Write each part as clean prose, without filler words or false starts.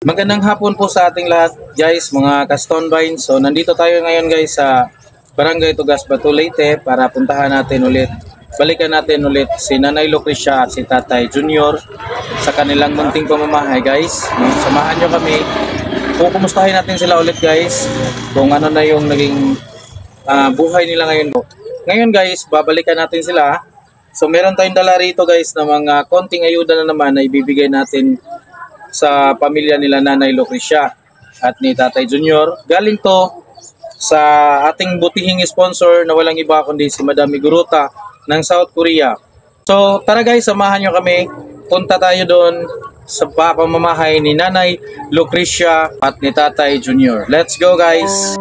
Magandang hapon po sa ating lahat guys, mga ka-Stone Vine. So nandito tayo ngayon guys sa Barangay Tugas, Batu, Leyte para puntahan natin ulit, balikan natin ulit si Nanay Lucrecia at si Tatay Junior sa kanilang munting pamamahay guys. Samahan nyo kami, kumustahin natin sila ulit guys kung ano na yung naging buhay nila ngayon. Ngayon guys, babalikan natin sila. So meron tayong dala rito guys na mga konting ayuda na naman na ibibigay natin sa pamilya nila Nanay Lucrecia at ni Tatay Junior. Galing to sa ating butihing sponsor na walang iba kundi si Madam Miguruta ng South Korea. So tara guys, samahan nyo kami. Punta tayo doon sa pamamahay ni Nanay Lucrecia at ni Tatay Junior. Let's go guys!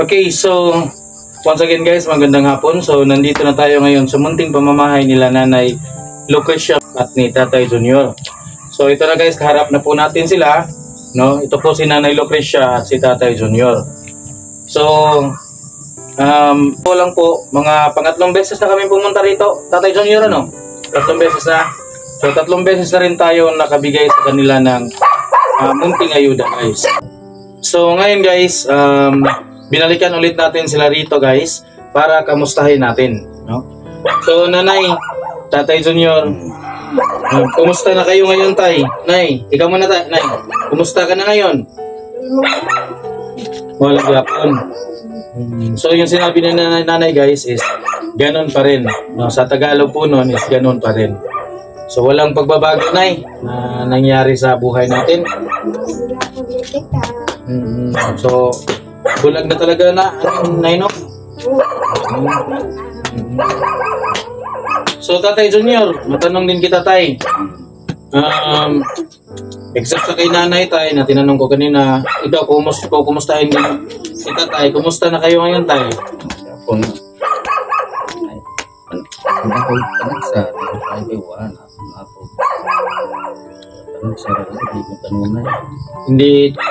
Okay, so once again guys, magandang hapon. So nandito na tayo ngayon sa munting pamamahay nila Nanay Lucrecia at ni Tatay Junior. So ito na guys, kaharap na po natin sila, no? Ito po si Nanay Lucrecia at si Tatay Junior. So po lang po, mga pangatlong beses na kami pumunta rito, Tatay Junior, ano? Tatlong beses na. So tatlong beses na rin tayo nakabigay sa kanila ng munting ayuda guys. So ngayon guys, binalikan ulit natin sila rito guys para kamustahin natin, no? So Nanay, Tatay Junior, kumusta na kayo ngayon tay? Nay, ikaw muna tay. Nay, kumusta ka na ngayon? Walang yapon. So yung sinabi ni Nanay guys is ganun pa rin, no? Sa Tagalog po nun is ganun pa rin. So walang pagbabago Nay na nangyari sa buhay natin. So bulag na talaga na, Nay, no? So, Tatay Junior, matanong din kita, Tay. Except sa kay Nanay, Tay, na tinanong ko kanina, ikaw, kumustahin din kita, Tay. Kumusta na kayo ngayon, Tay?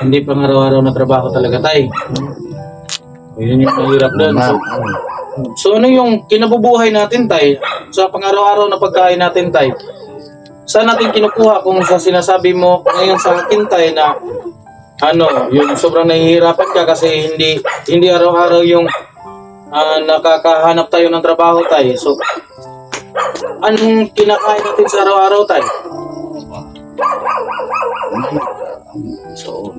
Hindi pang araw-araw na trabaho talaga tay. Yun yung mahirap doon. So ano yung kinabubuhay natin tay? Sa pang-araw-araw na pagkain natin tay, saan natin kinukuha kung sa sinasabi mo ngayon sa akin tay na ano, yung sobrang nahihirapan ka kasi hindi araw-araw yung nakakahanap tayo ng trabaho tay. So anong kinakain natin sa araw-araw tay? So,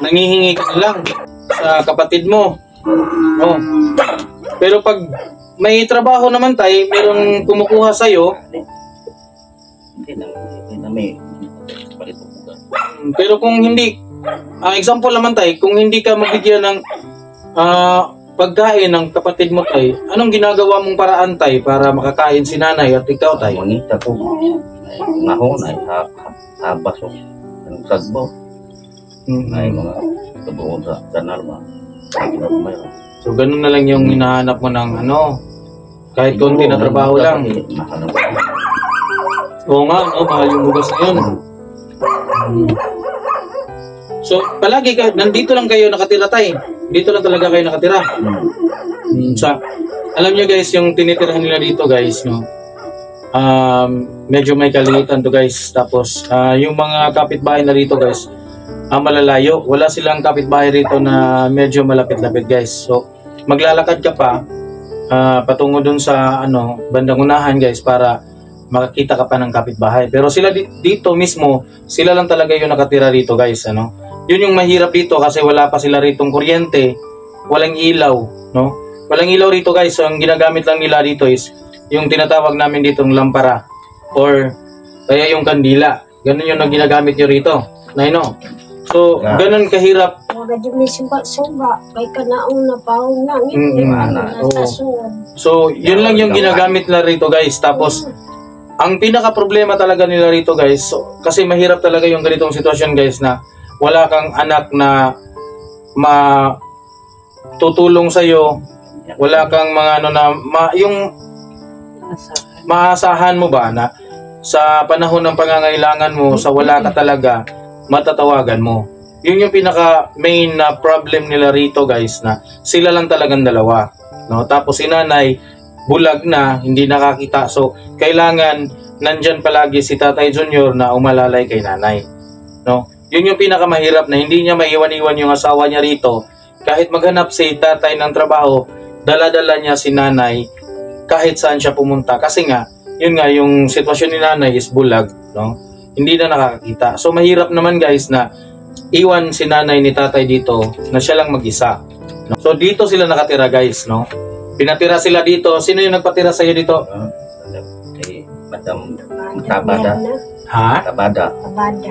nangihingi ka lang sa kapatid mo. Oh. Pero pag may trabaho naman tayo, meron kumukuha sa'yo. Pero kung hindi, example naman tayo, kung hindi ka mabigyan ng pagkain ng kapatid mo tay, anong ginagawa mong paraan tay para makakain si Nanay at ikaw tay? Manita ko, nahon ay habas o sagbo. Ay mga kabuo sa kanarma. So ganun na lang yung hinahanap mo ng ano, kahit konti na trabaho lang. Oo nga, no, mahal yung bugas na yun. So palagi nandito lang kayo nakatira tay. Dito lang talaga kayo nakatira. Alam nyo guys, yung tinitirahan nila dito guys, no? Medyo may kaliitan to guys. Tapos yung mga kapitbahay na rito guys, malalayo. Wala silang kapitbahay rito na medyo malapit-lapit guys. So maglalakad ka pa patungo dun sa bandang unahan guys para makakita ka pa ng kapitbahay. Pero sila dito mismo, sila lang talaga yung nakatira rito guys, ano? Yun yung mahirap dito kasi wala pa sila ritong kuryente, walang ilaw, no? Walang ilaw rito guys. So ang ginagamit lang nila dito is yung tinatawag namin ditong lampara or kaya yung kandila. Ganun yung ginagamit nyo rito. Nay, no? So, ganun kahirap. Wala dyan may suga-suga. Kay kanaong napahong na. So, yun lang yung ginagamit nila rito guys. Tapos, ang pinaka problema talaga nila rito guys, so, kasi mahirap talaga yung ganitong sitwasyon guys na wala kang anak na tutulong sa'yo, wala kang mga ano na, yung maasahan mo ba na sa panahon ng pangangailangan mo, sa wala ka talaga, matatawagan mo. Yun yung pinaka main na problem nila rito guys, na sila lang talagang dalawa, no? Tapos si nanay bulag na, hindi nakakita, so kailangan nandyan palagi si Tatay Junior na umalalay kay nanay, no? Yun yung pinakamahirap, na hindi niya maiwan-iwan yung asawa niya rito. Kahit maghanap si tatay ng trabaho, dala-dala niya si nanay kahit saan siya pumunta, kasi nga yun nga, yung sitwasyon ni nanay is bulag, no? Hindi na nakakakita. So mahirap naman guys na iwan si nanay ni tatay dito na siya lang mag-isa, no? So dito sila nakatira guys, no? Pinatira sila dito. Sino yung nagpatira sa iyo dito? Madam Tabada. Ha? Tabada.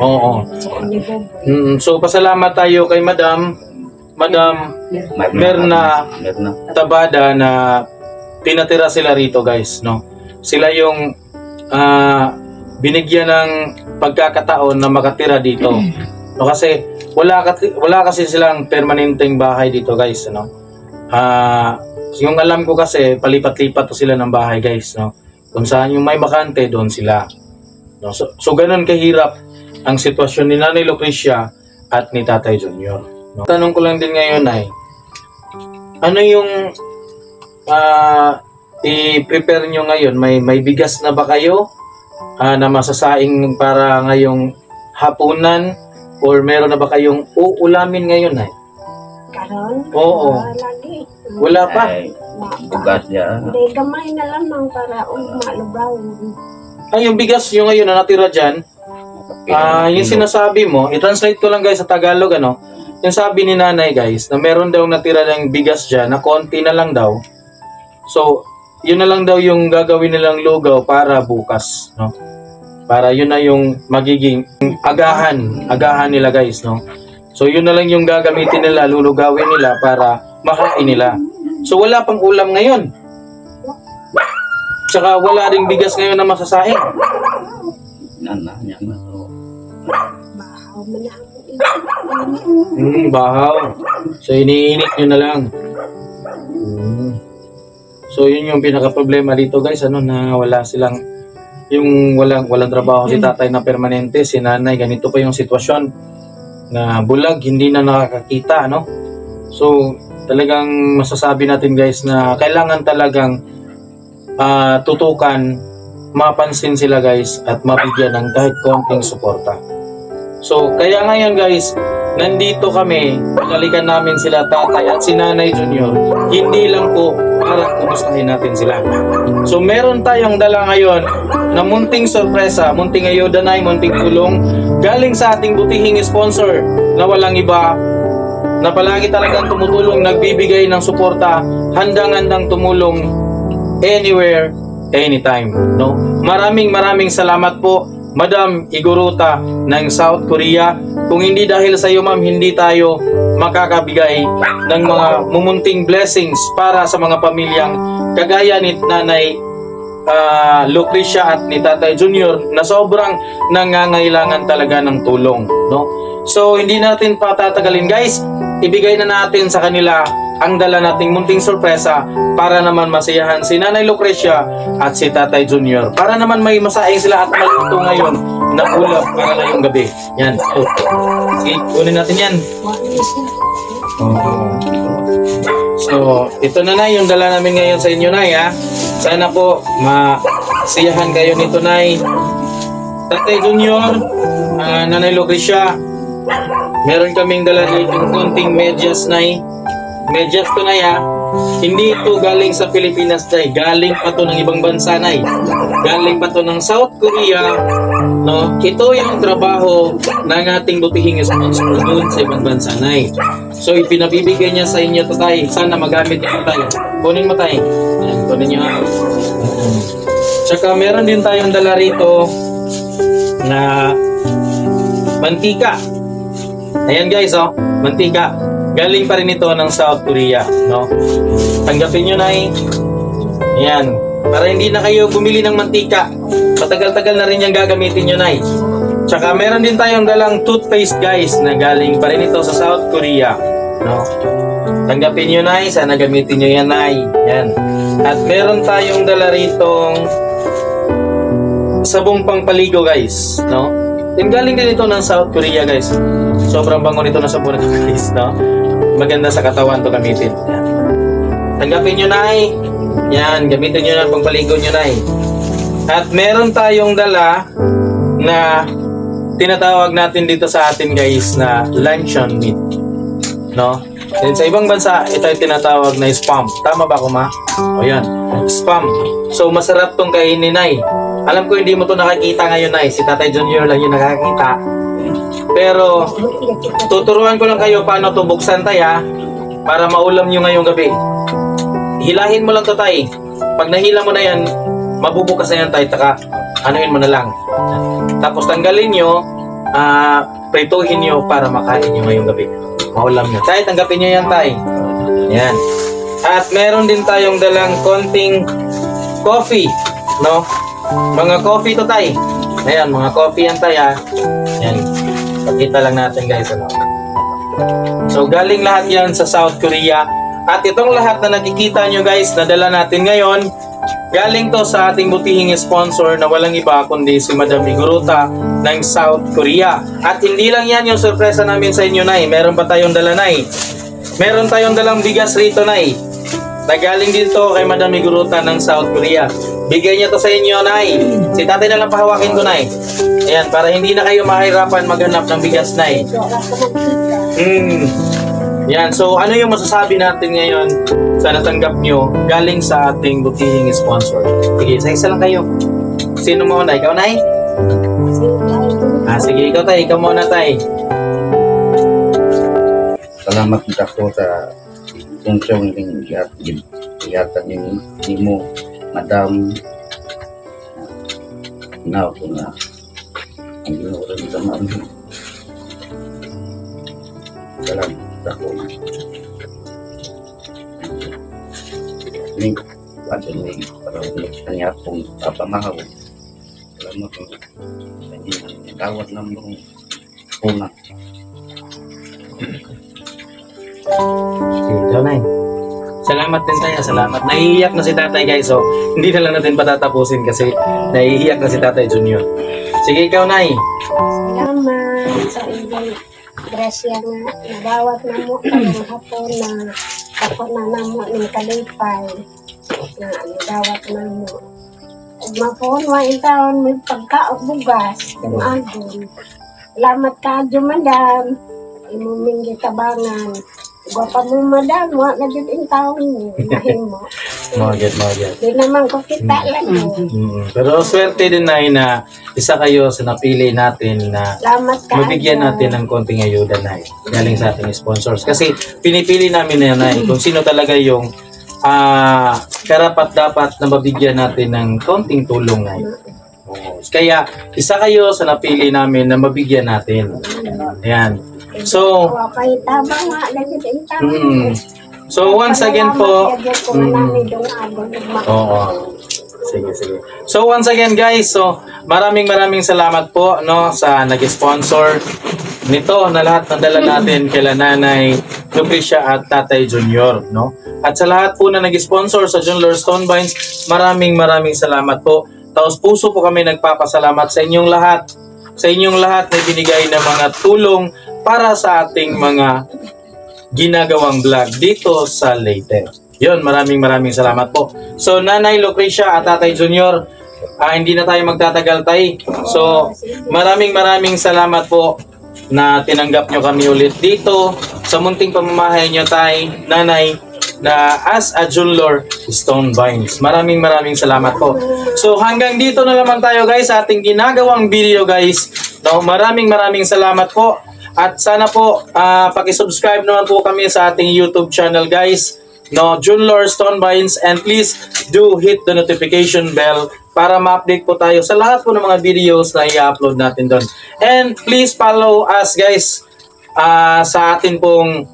Oo. So pasalamat tayo kay Madam Merna Tabada na pinatira sila rito guys, no? Sila yung binigyan ng pagkakataon na makatira dito, no? Kasi wala kasi silang permanenteng bahay dito guys, no? Yung alam ko kasi palipat-lipat sila ng bahay guys, no? Kung saan yung may bakante, doon sila, no? So ganun kahirap ang sitwasyon ni Nanay Lucrecia at ni Tatay Junior, no? Tanong ko lang din ngayon ay, ano yung i-prepare nyo ngayon? May bigas na ba kayo na masasaing para ngayong hapunan, or meron na ba kayong uulamin ngayon ay? Karon? Oo. Lagi. Wala pa? Bugas niya. Hindi, gamay na lamang para malugaw. Yung bigas yung ngayon na natira dyan, yung sinasabi mo, i-translate ko lang guys sa Tagalog, ano? Yung sabi ni nanay guys, na meron daw natira ng bigas dyan, na konti na lang daw. So, yun na lang daw yung gagawin nilang lugaw para bukas, no? Para yun na yung magiging agahan nila guys, no? So, yun na lang yung gagamitin nila, lulugawin nila para makain nila. So, wala pang ulam ngayon. Tsaka wala ring bigas ngayon na masasaing. Yan na. Bahaw mo na ang Bahaw. So, iniinit nyo na lang. So, yun yung pinaka-problema dito guys, ano, na wala silang, yung walang trabaho si tatay na permanente, si nanay, ganito pa yung sitwasyon, na bulag, hindi na nakakakita, no? So, talagang masasabi natin guys na kailangan talagang tutukan, mapansin sila guys, at mabigyan ng kahit konting suporta. So, kaya ngayon guys, nandito kami, pinalikan namin sila tatay at si Nanay Junior, hindi lang po para kumustahin natin sila. So, meron tayong dala ngayon na munting sorpresa, munting ayuda na, munting tulong, galing sa ating butihing sponsor na walang iba, na palagi talagang tumutulong, nagbibigay ng suporta, handang-handang tumulong anywhere, anytime, no? Maraming salamat po, Madam Iguruta ng South Korea. Kung hindi dahil sa iyo, ma'am, hindi tayo makakabigay ng mga mumunting blessings para sa mga pamilyang kagaya ni Nanay Lucrecia at ni Tatay Junior na sobrang nangangailangan talaga ng tulong, no? So, hindi natin patatagalin guys, ibigay na natin sa kanila ang dala nating munting sorpresa para naman masiyahan si Nanay Lucrecia at si Tatay Junior. Para naman may masaing sila at maluto ngayon na ulam para ngayong gabi. Yan. Okay, kunin natin yan. So, ito na yung dala namin ngayon sa inyo, Nay, ha? Sana po masiyahan kayo nito, Nay. Tatay Junior, Nanay Lucrecia, meron kaming dala dito konting medyas, Nay. Medyas to, Nay, ha? Hindi ito galing sa Pilipinas, Nay. Galing pa to ng ibang bansa, Nay. Galing pa to ng South Korea, no? Ito yung trabaho ng ating butihing sponsor doon sa ibang bansa, Nay. So, ipinabibigay niya sa inyo to, Tay. Sana magamit niyo tayo. Kunin mo, Tay. Ayan, kunin niyo, ha? Tsaka meron din tayong dala rito na mantika. Ayan guys, oh, mantika. Galing pa rin ito ng South Korea, no? Tanggapin nyo na eh. Ayan. Para hindi na kayo bumili ng mantika. Matagal-tagal na rin yung gagamitin nyo na eh. Tsaka meron din tayong dalang toothpaste guys na galing pa rin ito sa South Korea, no? Tanggapin nyo na eh. Sana gamitin nyo yan na eh. Yan. At meron tayong dala ritong sabong pangpaligo guys, no? Yung galing din ito ng South Korea guys. Sobrang bango nito na sabon nito guys, no? Maganda sa katawan to gamitin. Yan. Tanggapin nyo na eh. Yan, gamitin nyo na pangpaligo nyo na eh. At meron tayong dala na tinatawag natin dito sa atin guys na luncheon meat, no? And sa ibang bansa, ito ay tinatawag na spam. Tama ba ko ma? O yan, spam. So masarap tong kainin ay. Alam ko hindi mo to nakakita ngayon ay. Si Tatay Junior lang yung nakakita. Pero tuturuan ko lang kayo paano to buksan tay ha, para maulam nyo ngayong gabi. Hilahin mo lang to tay. Pag nahila mo na yan, mabubukas na yan tay. Taka, anuhin mo na lang. Tapos tanggalin nyo, prituhin nyo para makain nyo ngayong gabi. Maulam nyo. Tay, tanggapin nyo yan tay. Yan. At meron din tayong dalang konting coffee, no? Mga coffee to tay. Ayan, mga coffee yan tay ha. Yan. Pakita lang natin guys, ano. So galing lahat yan sa South Korea. At itong lahat na nakikita nyo guys na dala natin ngayon, galing to sa ating butihing sponsor na walang iba kundi si Madam Miguruta ng South Korea. At hindi lang yan yung sorpresa namin sa inyo nay. Meron pa tayong dala nay. Meron tayong dalang bigas rito nay. Nagaling din to kay Madam Miguruta ng South Korea. Bigay niya to sa inyo nay. Si tatay na lang pahawakin ko nay. Ayan, para hindi na kayo mahirapan maghanap ng bigas nay. Yan, so ano yung masasabi natin ngayon sa natanggap nyo galing sa ating butihing sponsor? Sige, sa isa lang kayo. Sino muna? Ikaw, Nay? Sige, ikaw, Tay. Ikaw muna, Tay. Salamat ako sa tungkol ng iyatan ni mo, Madam. Na ako na ang ginuuran sa mga. Salamat ako. Ini ada nih para tanya pun apa mahal. Salamat ko. Hindi kawat ng mga una. Ikaw, Nay. Salamat din tayo, salamat. Naiiyak na si tatay guys, so hindi na lang natin patatapusin kasi naiiyak na si Tatay Junior. Sige, ikaw, Nay. Salamat sa ibang grasya na nagawat na mo kayong hapon na ako na namo ng kalipay na nagawat na mo. Ug mapon wa taon may pagkaog bugas ng agon. Salamat ka adyo madam. Imuming gitabangan. Gwapa mo madam, wa na jud in taon ni mahimo. Maget. Di naman ko kita lang mo. Pero swerte din Nay na isa kayo sa napili natin na Salamat ka. mabigyan natin ng konting ayuda Nay galing sa ating sponsors. Kasi pinipili namin na Nay kung sino talaga yung karapat-dapat na mabigyan natin ng konting tulong Nay. Kaya isa kayo sa napili namin na mabigyan natin. Ayan. So, so once again po, oo. Sige. So once again guys, so maraming salamat po no sa nag-sponsor nito na lahat ng dala natin kay Nanay Lucrecia at Tatay Junior, no? At sa lahat po na nag-sponsor sa Junlor Stonebinds, maraming salamat po. Taos puso po kami nagpapasalamat sa inyong lahat. Sa inyong lahat na binigay na mga tulong para sa ating mga ginagawang vlog dito sa Leyte. Yun, maraming salamat po. So, Nanay Lucrecia at Tatay Junior, hindi na tayo magtatagal tay. So, maraming salamat po na tinanggap nyo kami ulit dito sa munting pamamahay nyo tay, Nanay, na as a Junlor Stonebinds. Maraming salamat po. So, hanggang dito na naman tayo guys sa ating ginagawang video guys. No, maraming salamat po. At sana po, paki-subscribe naman po kami sa ating YouTube channel guys. No, Junlor Stonebinds, and please do hit the notification bell para ma-update po tayo sa lahat po ng mga videos na i-upload natin doon. And please follow us guys sa atin pong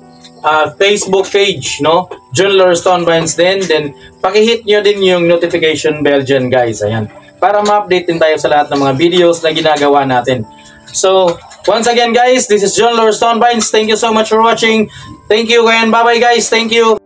Facebook page, no? John Lord Stonebinds din. Then, pakihit nyo din yung notification bell dyan, guys. Ayan. Para ma-update din tayo sa lahat ng mga videos na ginagawa natin. So, once again, guys, this is John Lord Stonebinds. Thank you so much for watching. Thank you, and bye-bye, guys. Thank you.